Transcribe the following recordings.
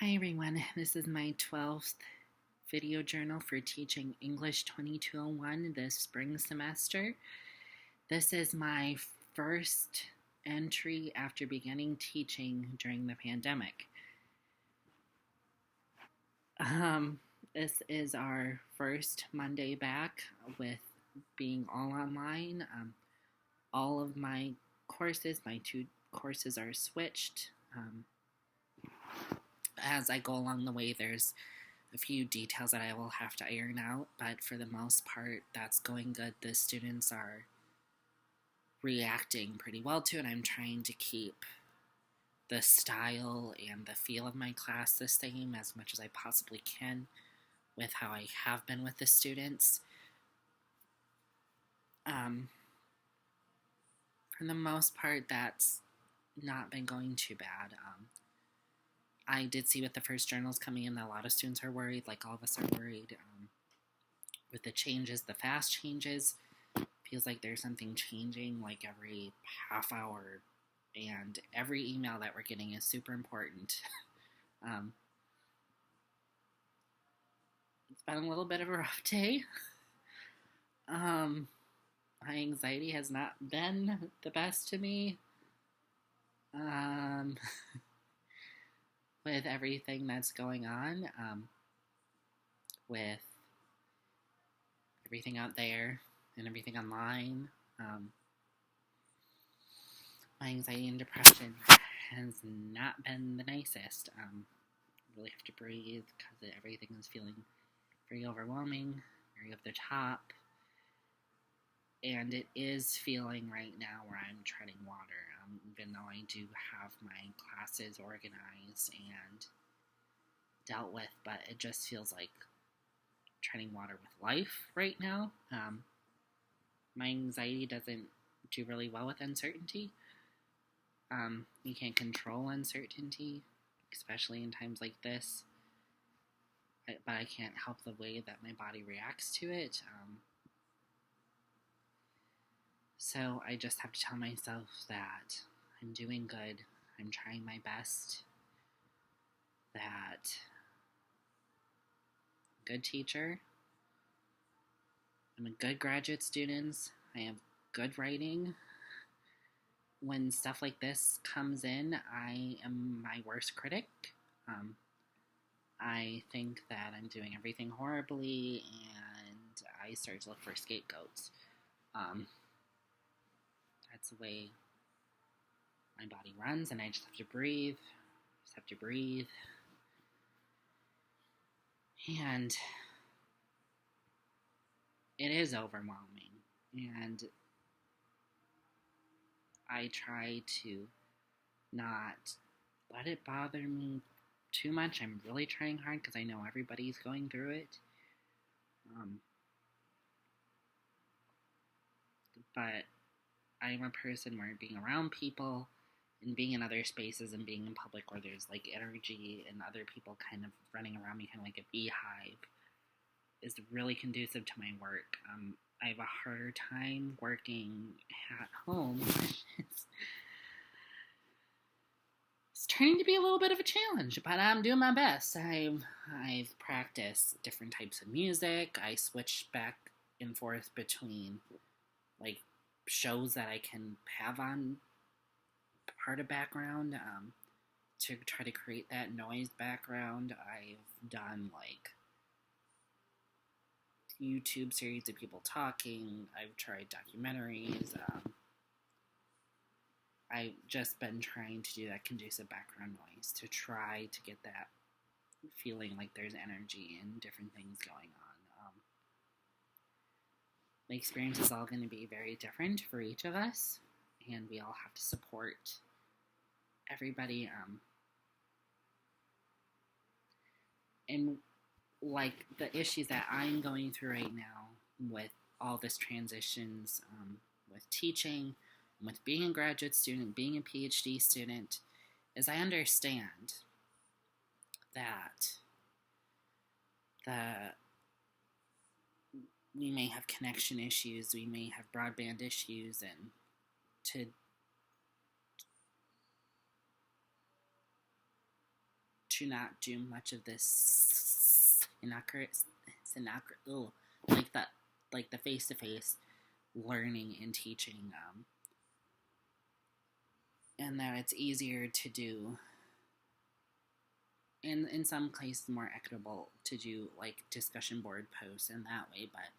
Hi everyone, this is my 12th video journal for teaching English 2201 this spring semester. This is my first entry after beginning teaching during the pandemic. This is our first Monday back with being all online. All of my two courses are switched. As I go along the way, there's a few details that I will have to iron out, but for the most part, that's going good. The students are reacting pretty well to it. I'm trying to keep the style and the feel of my class the same as much as I possibly can with how I have been with the students. For the most part, that's not been going too bad. I did see with the first journals coming in that a lot of students are worried, like all of us are worried. With the changes, the fast changes, feels like there's something changing like every half hour, and every email that we're getting is super important. It's been a little bit of a rough day. My anxiety has not been the best to me. With everything that's going on, with everything out there and everything online, my anxiety and depression has not been the nicest. I really have to breathe because everything is feeling very overwhelming, very over the top, and it is feeling right now where I'm treading water. Even though I do have my classes organized and dealt with, but it just feels like treading water with life right now. My anxiety doesn't do really well with uncertainty. You can't control uncertainty, especially in times like this, but I can't help the way that my body reacts to it. So I just have to tell myself that I'm doing good, I'm trying my best, that I'm a good teacher, I'm a good graduate student, I have good writing. When stuff like this comes in, I am my worst critic. I think that I'm doing everything horribly, and I start to look for scapegoats. That's the way my body runs, and I just have to breathe. And it is overwhelming, and I try to not let it bother me too much. I'm really trying hard because I know everybody's going through it. But I'm a person where being around people and being in other spaces and being in public where there's like energy and other people kind of running around me kind of like a beehive is really conducive to my work. I have a harder time working at home. It's turning to be a little bit of a challenge, but I'm doing my best. I've practiced different types of music. I switch back and forth between like shows that I can have on part of background to try to create that noise background. I've done like YouTube series of people talking. I've tried documentaries. I've just been trying to do that conducive background noise to try to get that feeling like there's energy and different things going on. The experience is all going to be very different for each of us, and we all have to support everybody. And like the issues that I'm going through right now with all this transitions, with teaching, with being a graduate student, being a PhD student, is I understand that we may have connection issues, we may have broadband issues, and to not do much of this like the face-to-face learning and teaching, and that it's easier to do, and in some cases more equitable to do like discussion board posts in that way. But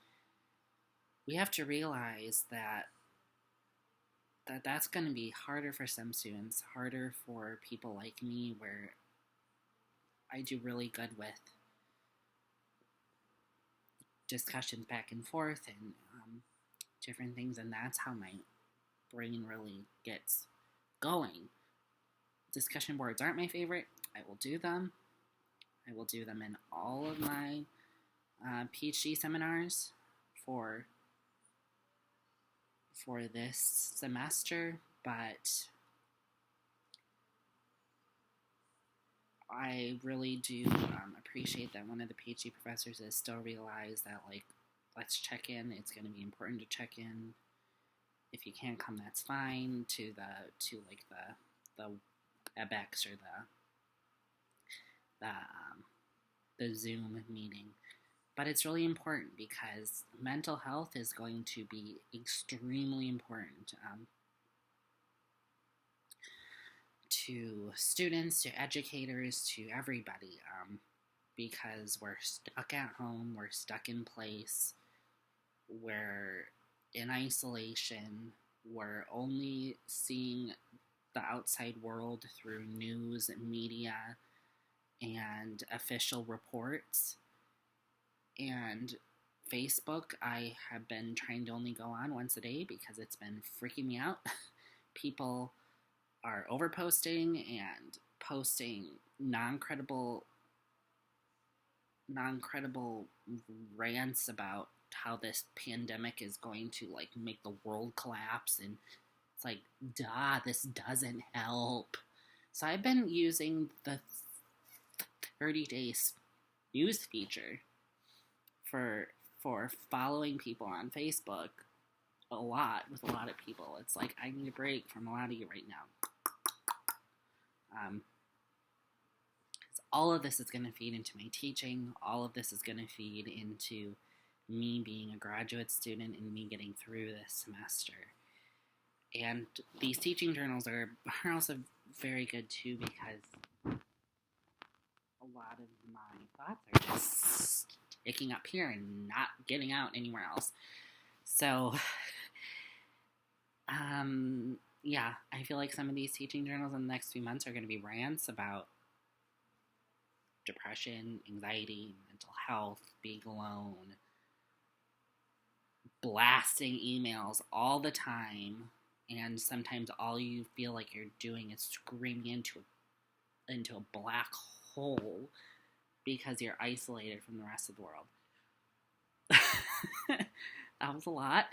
we have to realize that's going to be harder for some students, harder for people like me, where I do really good with discussions back and forth and different things, and that's how my brain really gets going. Discussion boards aren't my favorite. I will do them. I will do them in all of my PhD seminars for this semester, but I really do appreciate that one of the PhD professors has still realized that, like, let's check in. It's going to be important to check in. If you can't come, that's fine. To the WebEx or the Zoom meeting. But it's really important because mental health is going to be extremely important to students, to educators, to everybody, because we're stuck at home, we're stuck in place, we're in isolation, we're only seeing the outside world through news, media, and official reports. And Facebook, I have been trying to only go on once a day because it's been freaking me out. People are overposting and posting non-credible rants about how this pandemic is going to, like, make the world collapse, and it's like, this doesn't help. So I've been using the 30 days news feature for following people on Facebook with a lot of people. It's like, I need a break from a lot of you right now. All of this is going to feed into my teaching. All of this is going to feed into me being a graduate student and me getting through this semester. And these teaching journals are also very good too, because a lot of my thoughts are just sticking up here and not getting out anywhere else. So, yeah, I feel like some of these teaching journals in the next few months are going to be rants about depression, anxiety, mental health, being alone, blasting emails all the time, and sometimes all you feel like you're doing is screaming into a black hole because you're isolated from the rest of the world. That was a lot.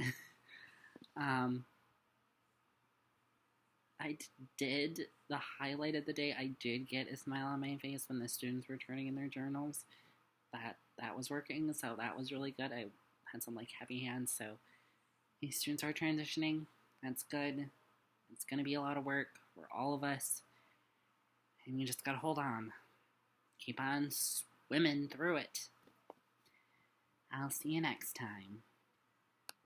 I did, the highlight of the day, I did get a smile on my face when the students were turning in their journals. That was working, so that was really good. I had some, like, happy hands, so these students are transitioning. That's good. It's going to be a lot of work for all of us, and you just got to hold on. Keep on swimming through it. I'll see you next time.